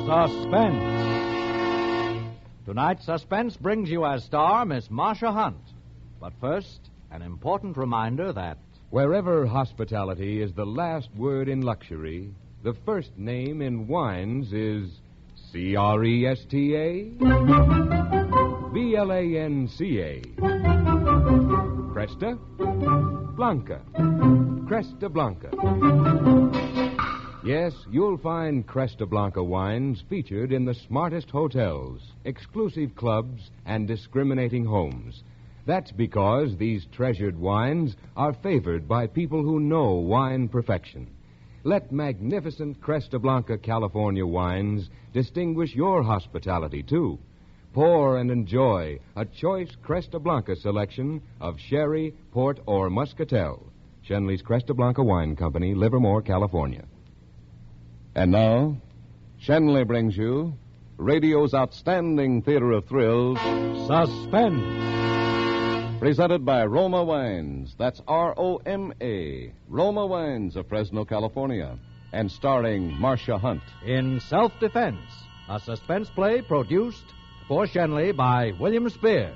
Suspense. Tonight's Suspense brings you as star Miss Marcia Hunt. But first, an important reminder that wherever hospitality is the last word in luxury, the first name in wines is Cresta Blanca. Cresta Blanca. Cresta Blanca. Yes, you'll find Cresta Blanca wines featured in the smartest hotels, exclusive clubs, and discriminating homes. That's because these treasured wines are favored by people who know wine perfection. Let magnificent Cresta Blanca California wines distinguish your hospitality, too. Pour and enjoy a choice Cresta Blanca selection of sherry, port, or muscatel. Shenley's Cresta Blanca Wine Company, Livermore, California. And now, Shenley brings you radio's outstanding theater of thrills, Suspense. Presented by Roma Wines. That's R-O-M-A. Roma Wines of Fresno, California. And starring Marcia Hunt. In Self-Defense, a suspense play produced for Shenley by William Spear.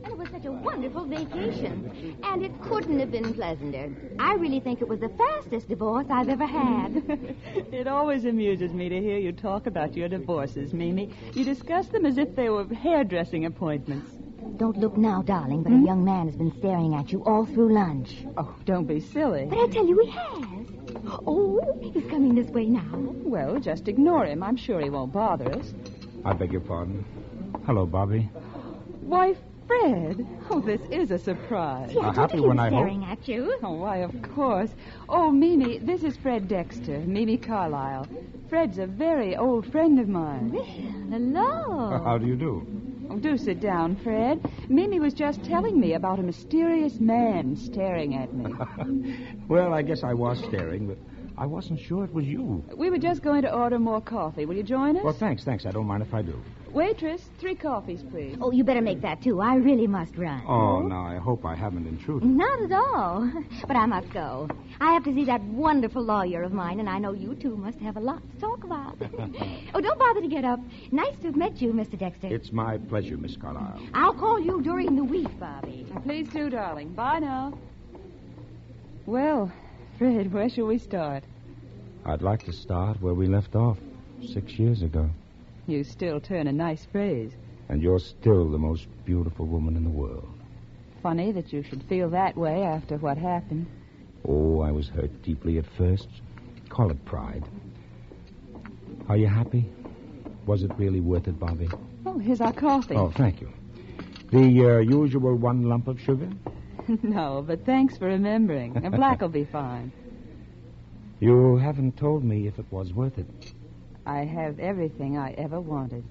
It was such a wonderful vacation, and it couldn't have been pleasanter. I really think it was the fastest divorce I've ever had. It always amuses me to hear you talk about your divorces, Mimi. You discuss them as if they were hairdressing appointments. Don't look now, darling, but a young man has been staring at you all through lunch. Oh, don't be silly. But I tell you, he has. Oh, he's coming this way now. Well, just ignore him. I'm sure he won't bother us. I beg your pardon. Hello, Bobby. Why, Fred. Oh, this is a surprise. See, I told happy you he when was I hope. staring at you. Oh, why, of course. Oh, Mimi, this is Fred Dexter, Mimi Carlisle. Fred's a very old friend of mine. Well, hello. How do you do? Oh, do sit down, Fred. Mimi was just telling me about a mysterious man staring at me. Well, I guess I was staring, but I wasn't sure it was you. We were just going to order more coffee. Will you join us? Well, thanks. I don't mind if I do. Waitress, 3 coffees, please. Oh, you better make that, too. I really must run. Oh, now, I hope I haven't intruded. Not at all. But I must go. I have to see that wonderful lawyer of mine, and I know you two must have a lot to talk about. Oh, don't bother to get up. Nice to have met you, Mr. Dexter. It's my pleasure, Miss Carlisle. I'll call you during the week, Bobby. Please do, darling. Bye now. Well, Fred, where shall we start? I'd like to start where we left off 6 years ago. You still turn a nice phrase. And you're still the most beautiful woman in the world. Funny that you should feel that way after what happened. Oh, I was hurt deeply at first. Call it pride. Are you happy? Was it really worth it, Bobby? Oh, here's our coffee. Oh, thank you. The usual 1 lump of sugar? No, but thanks for remembering. A black will be fine. You haven't told me if it was worth it. I have everything I ever wanted.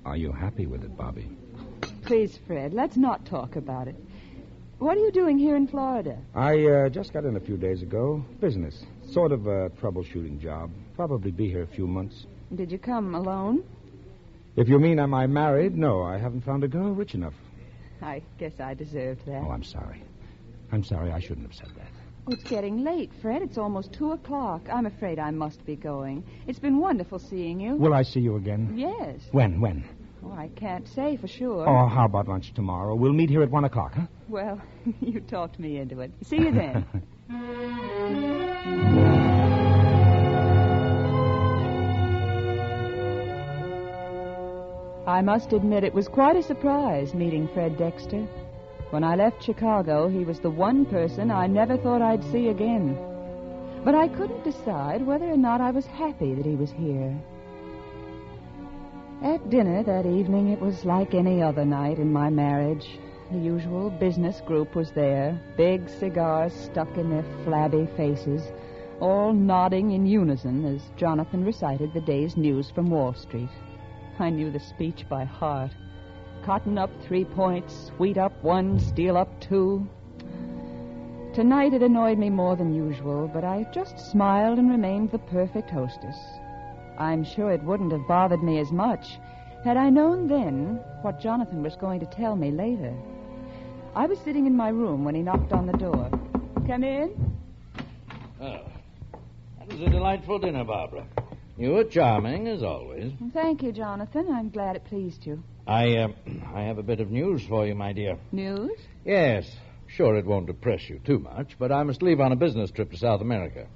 Are you happy with it, Bobby? Please, Fred, let's not talk about it. What are you doing here in Florida? I just got in a few days ago. Business. Sort of a troubleshooting job. Probably be here a few months. Did you come alone? If you mean am I married, no, I haven't found a girl rich enough. I guess I deserved that. Oh, I'm sorry. I'm sorry. I shouldn't have said that. Oh, it's getting late, Fred. It's almost 2 o'clock. I'm afraid I must be going. It's been wonderful seeing you. Will I see you again? Yes. When? Oh, I can't say for sure. Oh, how about lunch tomorrow? We'll meet here at 1 o'clock, huh? Well, you talked me into it. See you then. I must admit it was quite a surprise meeting Fred Dexter. When I left Chicago, he was the one person I never thought I'd see again. But I couldn't decide whether or not I was happy that he was here. At dinner that evening, it was like any other night in my marriage. The usual business group was there, big cigars stuck in their flabby faces, all nodding in unison as Jonathan recited the day's news from Wall Street. I knew the speech by heart. Cotton up 3 points, wheat up 1, steel up 2. Tonight it annoyed me more than usual, but I just smiled and remained the perfect hostess. I'm sure it wouldn't have bothered me as much had I known then what Jonathan was going to tell me later. I was sitting in my room when he knocked on the door. Come in. Oh, that was a delightful dinner, Barbara. You were charming, as always. Thank you, Jonathan. I'm glad it pleased you. I have a bit of news for you, my dear. News? Yes. Sure, it won't depress you too much, but I must leave on a business trip to South America.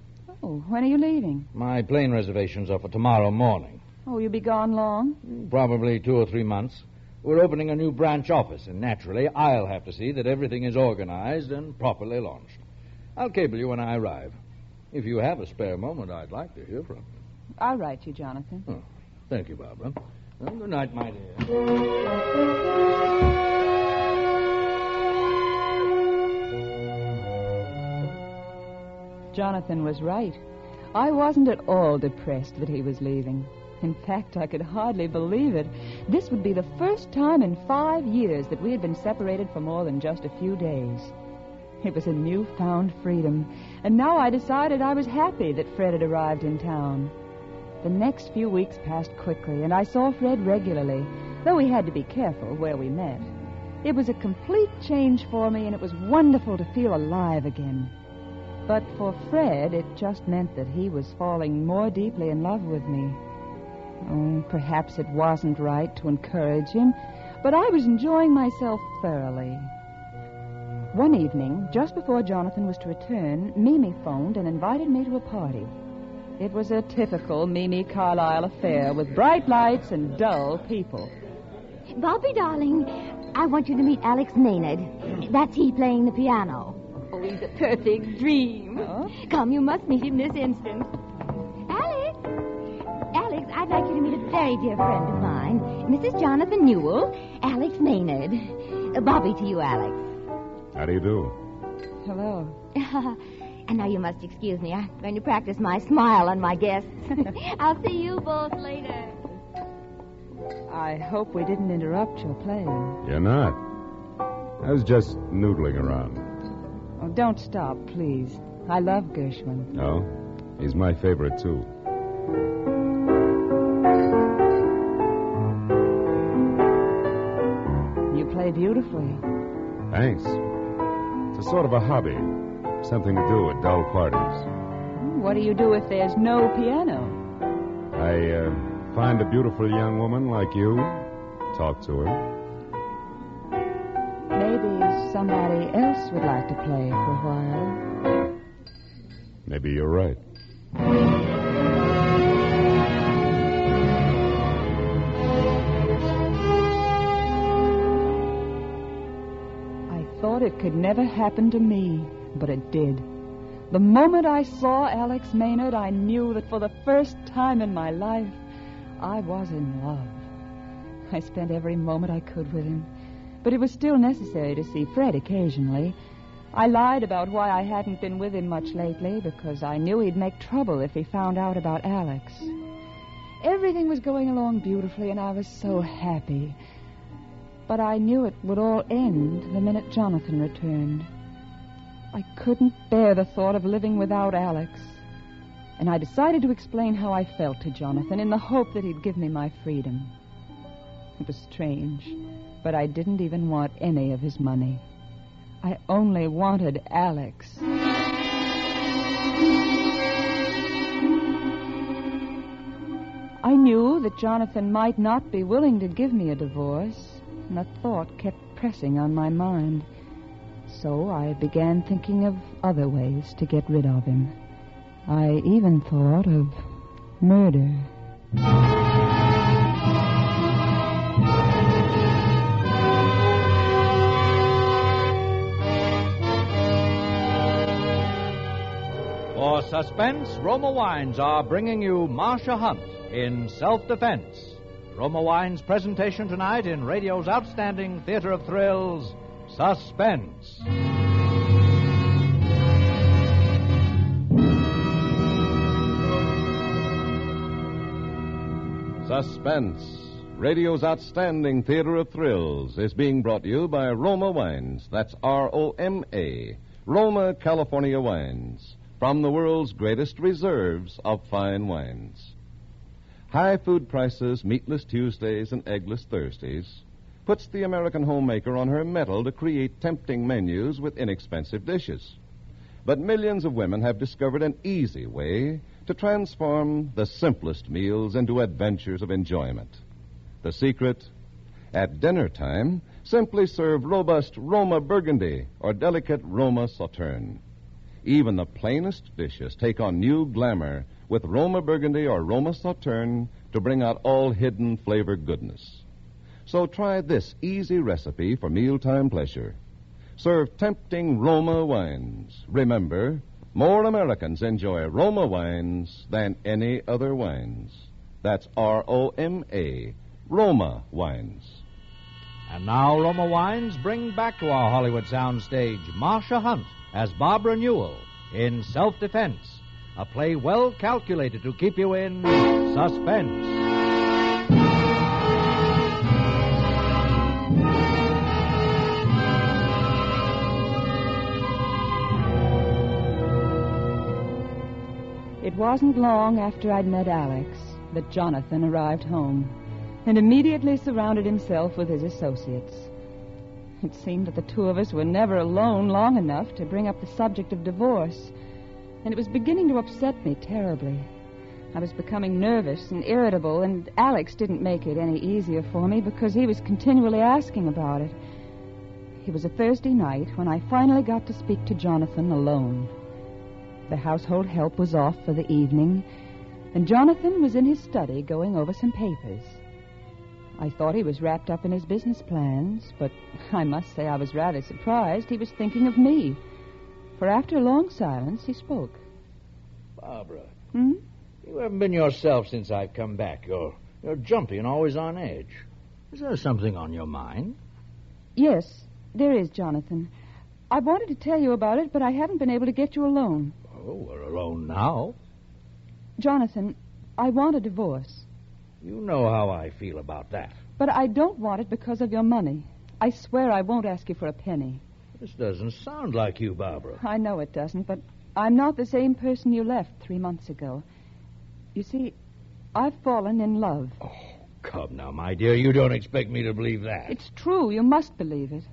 Oh, when are you leaving? My plane reservations are for tomorrow morning. Oh, you'll be gone long? Probably 2 or 3 months. We're opening a new branch office, and naturally, I'll have to see that everything is organized and properly launched. I'll cable you when I arrive. If you have a spare moment, I'd like to hear from you. I'll write you, Jonathan. Oh, thank you, Barbara. Well, good night, my dear. Jonathan was right. I wasn't at all depressed that he was leaving. In fact, I could hardly believe it. This would be the first time in 5 years that we had been separated for more than just a few days. It was a newfound freedom, and now I decided I was happy that Fred had arrived in town. The next few weeks passed quickly, and I saw Fred regularly, though we had to be careful where we met. It was a complete change for me, and it was wonderful to feel alive again. But for Fred, it just meant that he was falling more deeply in love with me. Oh, perhaps it wasn't right to encourage him, but I was enjoying myself thoroughly. One evening, just before Jonathan was to return, Mimi phoned and invited me to a party. It was a typical Mimi Carlyle affair with bright lights and dull people. Bobby, darling, I want you to meet Alex Maynard. That's he playing the piano. Oh, he's a perfect dream. Oh? Come, you must meet him this instant. Alex! Alex, I'd like you to meet a very dear friend of mine, Mrs. Jonathan Newell, Alex Maynard. Bobby to you, Alex. How do you do? Hello. And now you must excuse me. I'm going to practice my smile on my guests. I'll see you both later. I hope we didn't interrupt your playing. You're not. I was just noodling around. Oh, don't stop, please. I love Gershwin. No? He's my favorite, too. You play beautifully. Thanks. It's a sort of a hobby. Something to do at dull parties. What do you do if there's no piano? I find a beautiful young woman like you, talk to her. Maybe somebody else would like to play for a while. Maybe you're right. I thought it could never happen to me, but it did. The moment I saw Alex Maynard, I knew that for the first time in my life, I was in love. I spent every moment I could with him, but it was still necessary to see Fred occasionally. I lied about why I hadn't been with him much lately, because I knew he'd make trouble if he found out about Alex. Everything was going along beautifully, and I was so happy. But I knew it would all end the minute Jonathan returned. I couldn't bear the thought of living without Alex. And I decided to explain how I felt to Jonathan in the hope that he'd give me my freedom. It was strange, but I didn't even want any of his money. I only wanted Alex. I knew that Jonathan might not be willing to give me a divorce, and the thought kept pressing on my mind. So I began thinking of other ways to get rid of him. I even thought of murder. For Suspense, Roma Wines are bringing you Marcia Hunt in Self-Defense. Roma Wines' presentation tonight in radio's outstanding theater of thrills, Suspense. Suspense, radio's outstanding theater of thrills, is being brought to you by Roma Wines. That's R-O-M-A. Roma, California Wines. From the world's greatest reserves of fine wines. High food prices, meatless Tuesdays, and eggless Thursdays puts the American homemaker on her mettle to create tempting menus with inexpensive dishes. But millions of women have discovered an easy way to transform the simplest meals into adventures of enjoyment. The secret? At dinner time, simply serve robust Roma Burgundy or delicate Roma Sauterne. Even the plainest dishes take on new glamour with Roma Burgundy or Roma Sauterne to bring out all hidden flavor goodness. So try this easy recipe for mealtime pleasure. Serve tempting Roma wines. Remember, more Americans enjoy Roma wines than any other wines. That's R-O-M-A, Roma wines. And now Roma Wines bring back to our Hollywood soundstage Marcia Hunt as Barbara Newell in Self-Defense, a play well calculated to keep you in suspense. It wasn't long after I'd met Alex that Jonathan arrived home and immediately surrounded himself with his associates. It seemed that the two of us were never alone long enough to bring up the subject of divorce, and it was beginning to upset me terribly. I was becoming nervous and irritable, and Alex didn't make it any easier for me because he was continually asking about it. It was a Thursday night when I finally got to speak to Jonathan alone. The household help was off for the evening, and Jonathan was in his study going over some papers. I thought he was wrapped up in his business plans, but I must say I was rather surprised he was thinking of me. For after a long silence, he spoke. Barbara, Hmm? you haven't been yourself since I've come back. You're jumpy and always on edge. Is there something on your mind? Yes, there is, Jonathan. I wanted to tell you about it, but I haven't been able to get you alone. Oh, we're alone now. Jonathan, I want a divorce. You know how I feel about that. But I don't want it because of your money. I swear I won't ask you for a penny. This doesn't sound like you, Barbara. I know it doesn't, but I'm not the same person you left 3 months ago. You see, I've fallen in love. Oh, come now, my dear. You don't expect me to believe that. It's true. You must believe it.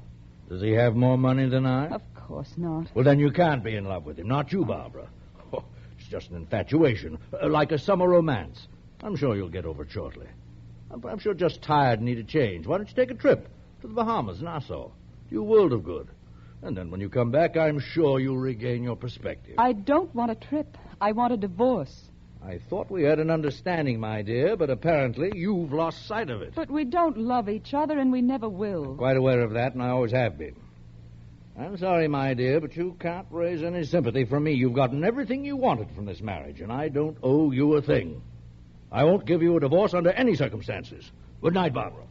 Does he have more money than I? Of course not. Well, then you can't be in love with him. Not you, Barbara. Oh, it's just an infatuation, like a summer romance. I'm sure you'll get over it shortly. I'm perhaps you're just tired and need a change. Why don't you take a trip to the Bahamas, Nassau? Do you a world of good. And then when you come back, I'm sure you'll regain your perspective. I don't want a trip. I want a divorce. I thought we had an understanding, my dear, but apparently you've lost sight of it. But we don't love each other, and we never will. I'm quite aware of that, and I always have been. I'm sorry, my dear, but you can't raise any sympathy from me. You've gotten everything you wanted from this marriage, and I don't owe you a thing. I won't give you a divorce under any circumstances. Good night, Barbara.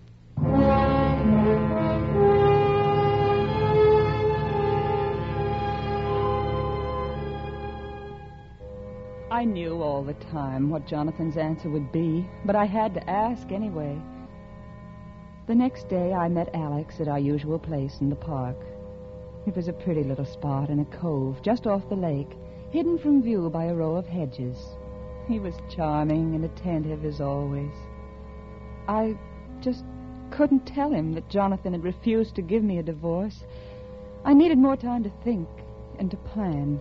I knew all the time what Jonathan's answer would be, but I had to ask anyway. The next day, I met Alex at our usual place in the park. It was a pretty little spot in a cove just off the lake, hidden from view by a row of hedges. He was charming and attentive as always. I just couldn't tell him that Jonathan had refused to give me a divorce. I needed more time to think and to plan.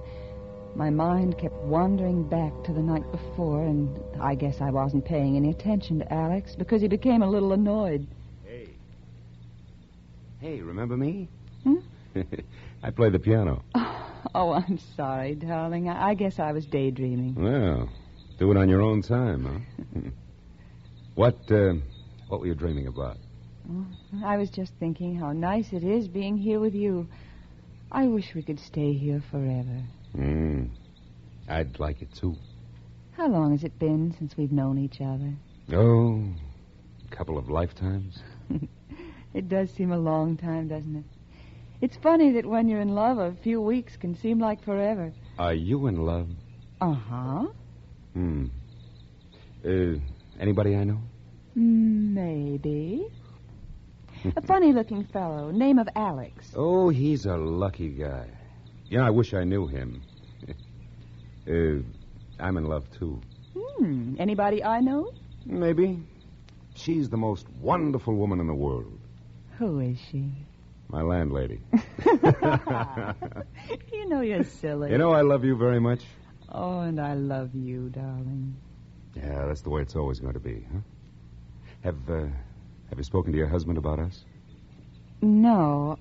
My mind kept wandering back to the night before, and I guess I wasn't paying any attention to Alex because he became a little annoyed. Hey, remember me? Hmm? I play the piano. Oh, I'm sorry, darling. I guess I was daydreaming. Well, do it on your own time, huh? What were you dreaming about? Oh, I was just thinking how nice it is being here with you. I wish we could stay here forever. I'd like it, too. How long has it been since we've known each other? Oh, a couple of lifetimes. It does seem a long time, doesn't it? It's funny that when you're in love, a few weeks can seem like forever. Are you in love? Uh-huh. Anybody I know? Maybe. A funny-looking fellow, name of Alex. Oh, he's a lucky guy. Yeah, I wish I knew him. I'm in love, too. Anybody I know? Maybe. She's the most wonderful woman in the world. Who is she? My landlady. You know you're silly. You know I love you very much. Oh, and I love you, darling. Yeah, that's the way it's always going to be, huh? Have you spoken to your husband about us? No,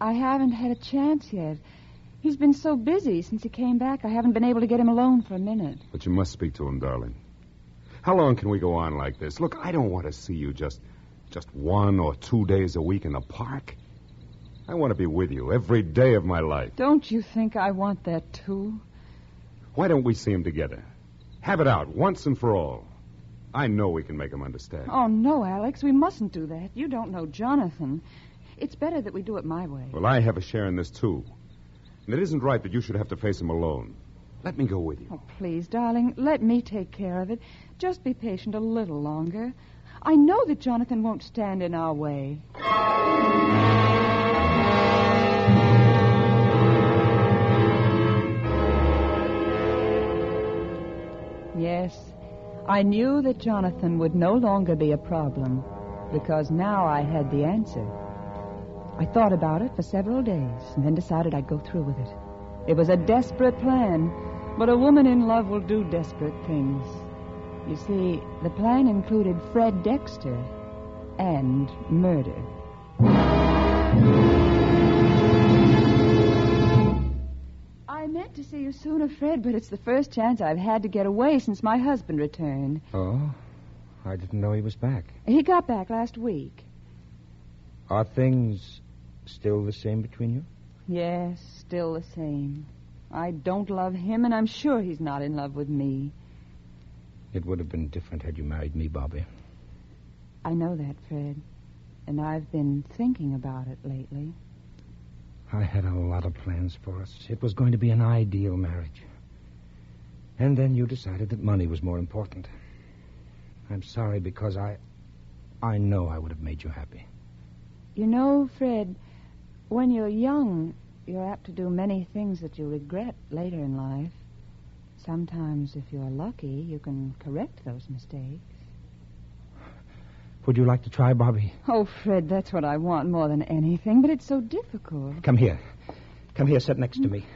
I haven't had a chance yet. He's been so busy since he came back, I haven't been able to get him alone for a minute. But you must speak to him, darling. How long can we go on like this? Look, I don't want to see you just 1 or 2 days a week in the park. I want to be with you every day of my life. Don't you think I want that, too? Why don't we see him together? Have it out once and for all. I know we can make him understand. Oh, no, Alex, we mustn't do that. You don't know Jonathan. It's better that we do it my way. Well, I have a share in this, too. And it isn't right that you should have to face him alone. Let me go with you. Oh, please, darling, let me take care of it. Just be patient a little longer. I know that Jonathan won't stand in our way. Yes, I knew that Jonathan would no longer be a problem because now I had the answer. I thought about it for several days and then decided I'd go through with it. It was a desperate plan, but a woman in love will do desperate things. You see, the plan included Fred Dexter and murder. I meant to see you sooner, Fred, but it's the first chance I've had to get away since my husband returned. Oh? I didn't know he was back. He got back last week. Are things still the same between you? Yes, still the same. I don't love him, and I'm sure he's not in love with me. It would have been different had you married me, Bobby. I know that, Fred, and I've been thinking about it lately. I had a lot of plans for us. It was going to be an ideal marriage. And then you decided that money was more important. I'm sorry because I know I would have made you happy. You know, Fred, when you're young, you're apt to do many things that you regret later in life. Sometimes, if you're lucky, you can correct those mistakes. Would you like to try, Bobby? Oh, Fred, that's what I want more than anything, but it's so difficult. Come here. Come here, sit next to me.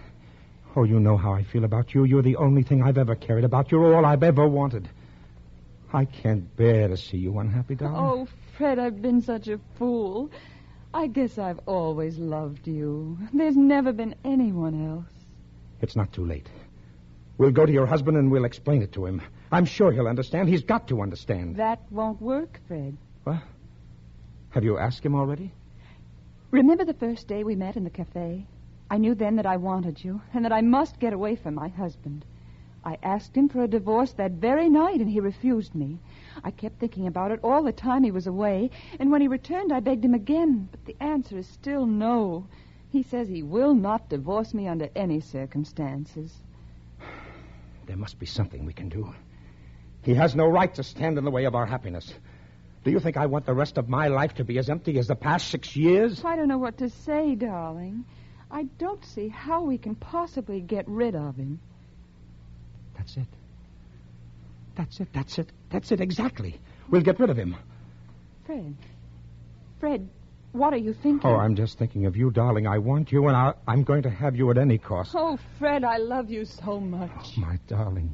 Oh, you know how I feel about you. You're the only thing I've ever cared about. You're all I've ever wanted. I can't bear to see you unhappy, darling. Oh, Fred, I've been such a fool. I guess I've always loved you. There's never been anyone else. It's not too late. We'll go to your husband and we'll explain it to him. I'm sure he'll understand. He's got to understand. That won't work, Fred. What? Have you asked him already? Remember the first day we met in the cafe? I knew then that I wanted you and that I must get away from my husband. I asked him for a divorce that very night, and he refused me. I kept thinking about it all the time he was away, and when he returned, I begged him again, but the answer is still no. He says he will not divorce me under any circumstances. There must be something we can do. He has no right to stand in the way of our happiness. Do you think I want the rest of my life to be as empty as the past 6 years? I don't know what to say, darling. I don't see how we can possibly get rid of him. That's it. That's it, exactly. We'll get rid of him. Fred, what are you thinking? Oh, I'm just thinking of you, darling. I want you, and I'm going to have you at any cost. Oh, Fred, I love you so much. Oh, my darling.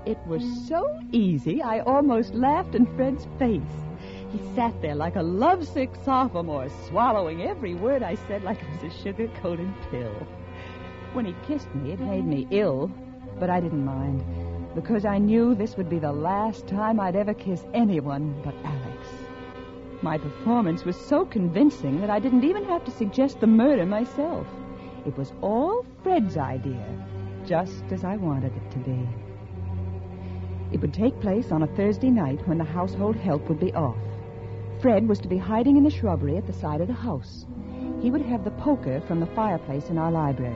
It was so easy, I almost laughed in Fred's face. He sat there like a lovesick sophomore, swallowing every word I said like it was a sugar-coated pill. When he kissed me, it made me ill, but I didn't mind, because I knew this would be the last time I'd ever kiss anyone but Alex. My performance was so convincing that I didn't even have to suggest the murder myself. It was all Fred's idea, just as I wanted it to be. It would take place on a Thursday night when the household help would be off. Fred was to be hiding in the shrubbery at the side of the house. He would have the poker from the fireplace in our library.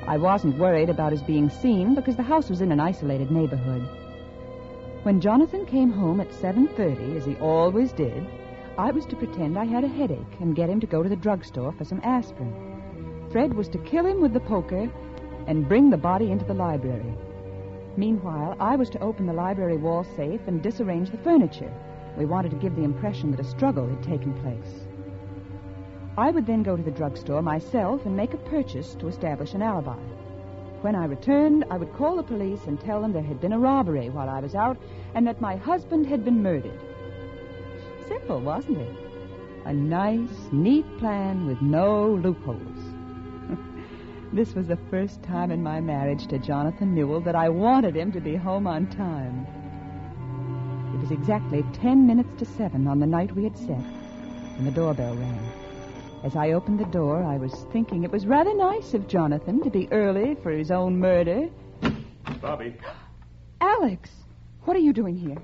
I wasn't worried about his being seen because the house was in an isolated neighborhood. When Jonathan came home at 7:30, as he always did, I was to pretend I had a headache and get him to go to the drugstore for some aspirin. Fred was to kill him with the poker and bring the body into the library. Meanwhile, I was to open the library wall safe and disarrange the furniture. We wanted to give the impression that a struggle had taken place. I would then go to the drugstore myself and make a purchase to establish an alibi. When I returned, I would call the police and tell them there had been a robbery while I was out and that my husband had been murdered. Simple, wasn't it? A nice, neat plan with no loopholes. This was the first time in my marriage to Jonathan Newell that I wanted him to be home on time. It was exactly 10 minutes to 7 on the night we had set, and the doorbell rang. As I opened the door, I was thinking it was rather nice of Jonathan to be early for his own murder. Bobby. Alex, what are you doing here?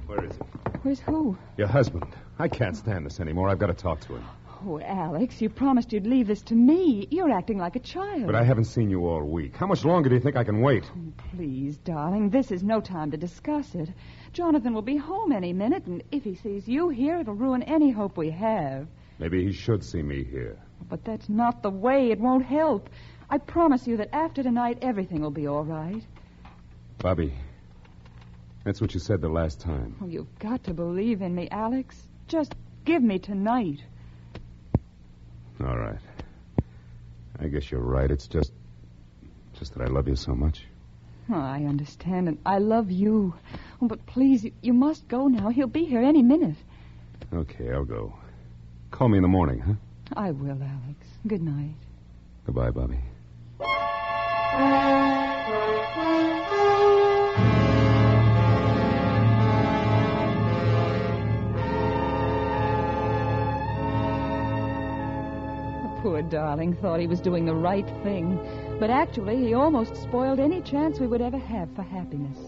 Where is he? Where's who? Your husband. I can't stand this anymore. I've got to talk to him. Oh, Alex, you promised you'd leave this to me. You're acting like a child. But I haven't seen you all week. How much longer do you think I can wait? Oh, please, darling, this is no time to discuss it. Jonathan will be home any minute, and if he sees you here, it'll ruin any hope we have. Maybe he should see me here. But that's not the way. It won't help. I promise you that after tonight, everything will be all right. Bobby, that's what you said the last time. Oh, you've got to believe in me, Alex. Just give me tonight. All right. I guess you're right. It's just that I love you so much. Oh, I understand, and I love you. Oh, but please, you must go now. He'll be here any minute. Okay, I'll go. Call me in the morning, huh? I will, Alex. Good night. Goodbye, Bobby. Poor darling thought he was doing the right thing, but actually he almost spoiled any chance we would ever have for happiness.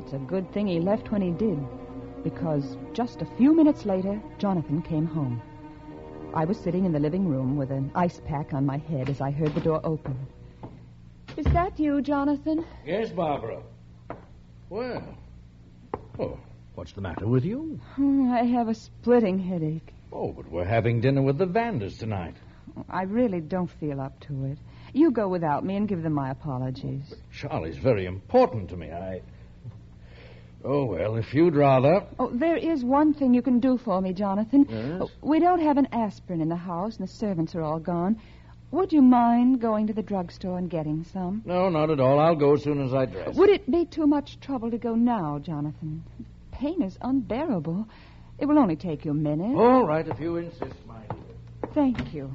It's a good thing he left when he did, because just a few minutes later, Jonathan came home. I was sitting in the living room with an ice pack on my head as I heard the door open. Is that you, Jonathan? Yes, Barbara. Well, what's the matter with you? Oh, I have a splitting headache. Oh, but we're having dinner with the Vanders tonight. I really don't feel up to it. You go without me and give them my apologies. But Charlie's very important to me. Oh, well, if you'd rather... Oh, there is one thing you can do for me, Jonathan. Yes? Oh, we don't have an aspirin in the house, and the servants are all gone. Would you mind going to the drugstore and getting some? No, not at all. I'll go as soon as I dress. Would it be too much trouble to go now, Jonathan? Pain is unbearable. It will only take you a minute. All right, if you insist, my dear. Thank you.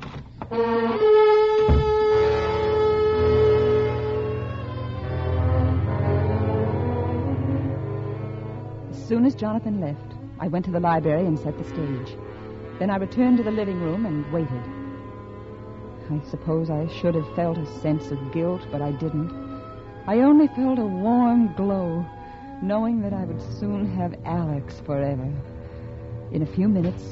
As soon as Jonathan left, I went to the library and set the stage. Then I returned to the living room and waited. I suppose I should have felt a sense of guilt, but I didn't. I only felt a warm glow, knowing that I would soon have Alex forever. In a few minutes,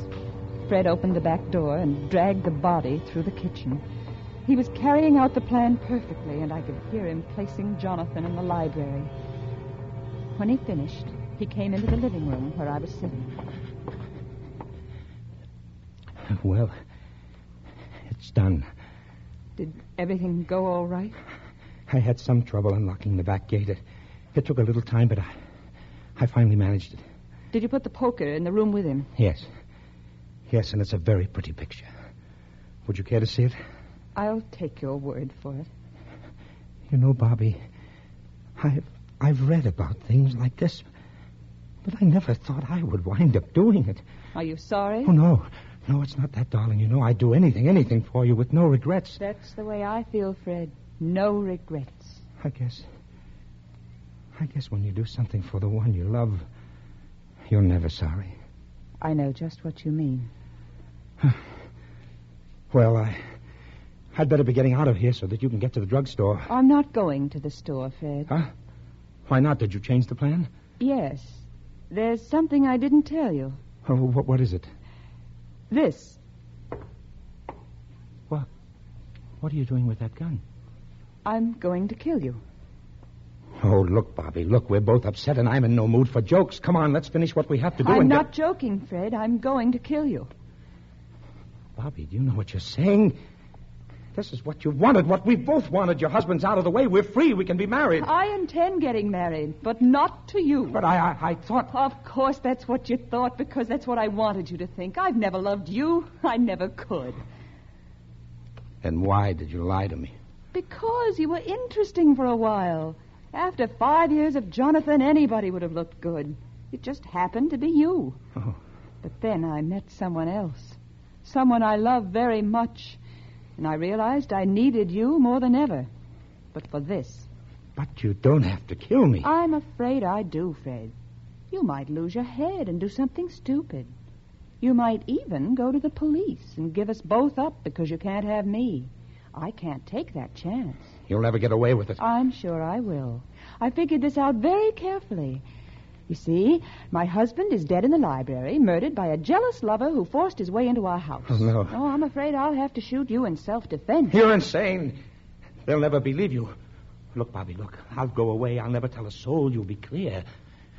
Fred opened the back door and dragged the body through the kitchen. He was carrying out the plan perfectly, and I could hear him placing Jonathan in the library. When he finished, he came into the living room where I was sitting. Well, it's done. Did everything go all right? I had some trouble unlocking the back gate. It took a little time, but I finally managed it. Did you put the poker in the room with him? Yes. Yes, and it's a very pretty picture. Would you care to see it? I'll take your word for it. You know, Bobby, I've read about things like this, but I never thought I would wind up doing it. Are you sorry? Oh, no. No, it's not that, darling. You know, I'd do anything for you with no regrets. That's the way I feel, Fred. No regrets. I guess when you do something for the one you love, you're never sorry. I know just what you mean. Well, I'd better be getting out of here so that you can get to the drugstore. I'm not going to the store, Fred. Huh? Why not? Did you change the plan? Yes. There's something I didn't tell you. Oh, what is it? This. What are you doing with that gun? I'm going to kill you. Oh, look, Bobby, look, we're both upset and I'm in no mood for jokes. Come on, let's finish what we have to do. I'm not joking, Fred. I'm going to kill you. Bobby, do you know what you're saying? This is what you've wanted, what we've both wanted. Your husband's out of the way. We're free. We can be married. I intend getting married, but not to you. But I thought... Of course that's what you thought, because that's what I wanted you to think. I've never loved you. I never could. Then why did you lie to me? Because you were interesting for a while. After 5 years of Jonathan, anybody would have looked good. It just happened to be you. Oh. But then I met someone else. Someone I love very much. And I realized I needed you more than ever. But for this. But you don't have to kill me. I'm afraid I do, Fred. You might lose your head and do something stupid. You might even go to the police and give us both up because you can't have me. I can't take that chance. You'll never get away with it. I'm sure I will. I figured this out very carefully. You see, my husband is dead in the library, murdered by a jealous lover who forced his way into our house. Oh, no. Oh, I'm afraid I'll have to shoot you in self-defense. You're insane. They'll never believe you. Look, Bobby, look. I'll go away. I'll never tell a soul. You'll be clear.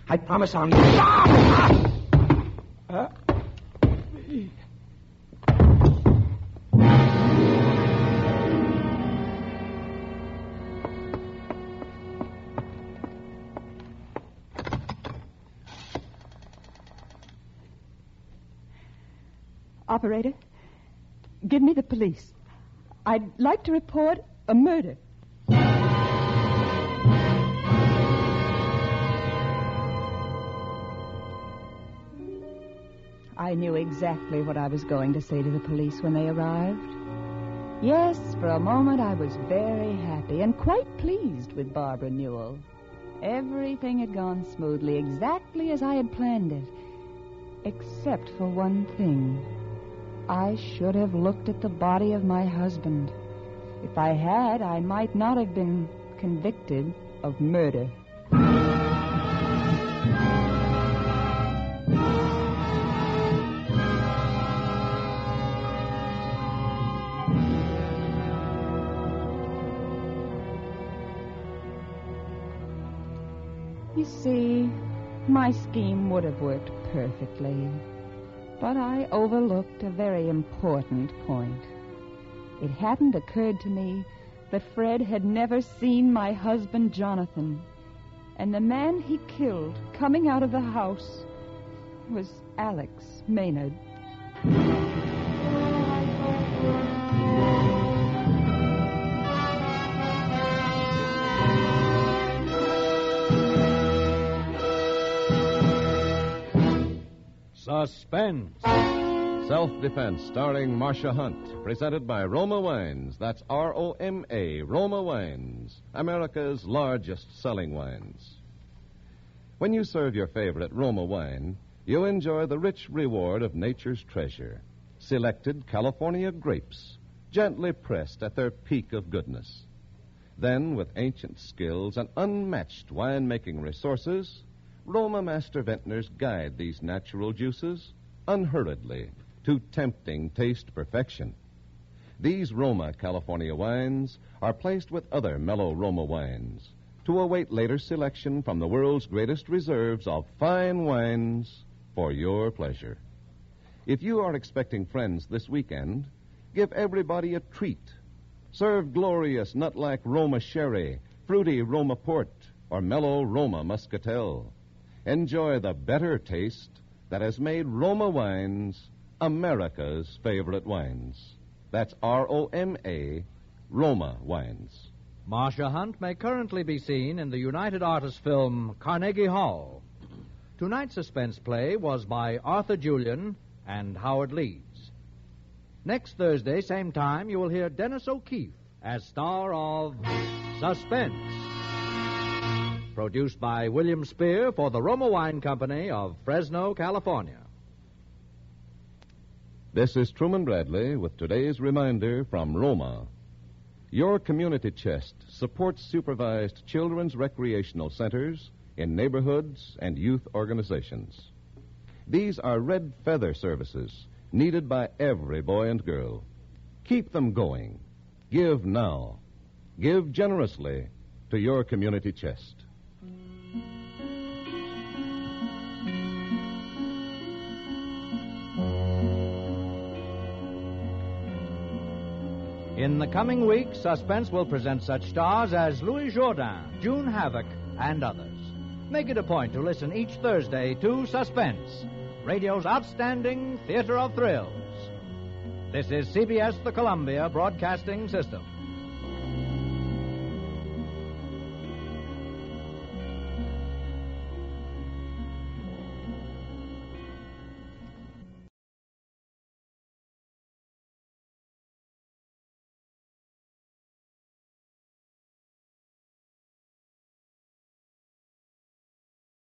I promise I'll... Operator, give me the police. I'd like to report a murder. I knew exactly what I was going to say to the police when they arrived. Yes, for a moment I was very happy and quite pleased with Barbara Newell. Everything had gone smoothly, exactly as I had planned it. Except for one thing. I should have looked at the body of my husband. If I had, I might not have been convicted of murder. You see, my scheme would have worked perfectly. But I overlooked a very important point. It hadn't occurred to me that Fred had never seen my husband, Jonathan. And the man he killed coming out of the house was Alex Maynard. Suspense. Self-Defense, starring Marcia Hunt, presented by Roma Wines. That's R-O-M-A, Roma Wines, America's largest selling wines. When you serve your favorite Roma wine, you enjoy the rich reward of nature's treasure, selected California grapes, gently pressed at their peak of goodness. Then, with ancient skills and unmatched wine-making resources, Roma master vintners guide these natural juices unhurriedly to tempting taste perfection. These Roma California wines are placed with other mellow Roma wines to await later selection from the world's greatest reserves of fine wines for your pleasure. If you are expecting friends this weekend, give everybody a treat. Serve glorious nut-like Roma sherry, fruity Roma port, or mellow Roma muscatel. Enjoy the better taste that has made Roma wines America's favorite wines. That's R-O-M-A, Roma wines. Marcia Hunt may currently be seen in the United Artists film Carnegie Hall. Tonight's suspense play was by Arthur Julian and Howard Leeds. Next Thursday, same time, you will hear Dennis O'Keefe as star of Suspense. Produced by William Spear for the Roma Wine Company of Fresno, California. This is Truman Bradley with today's reminder from Roma. Your community chest supports supervised children's recreational centers in neighborhoods and youth organizations. These are red feather services needed by every boy and girl. Keep them going. Give now. Give generously to your community chest. In the coming week, Suspense will present such stars as Louis Jourdain, June Havoc, and others. Make it a point to listen each Thursday to Suspense, radio's outstanding theater of thrills. This is CBS, the Columbia Broadcasting System.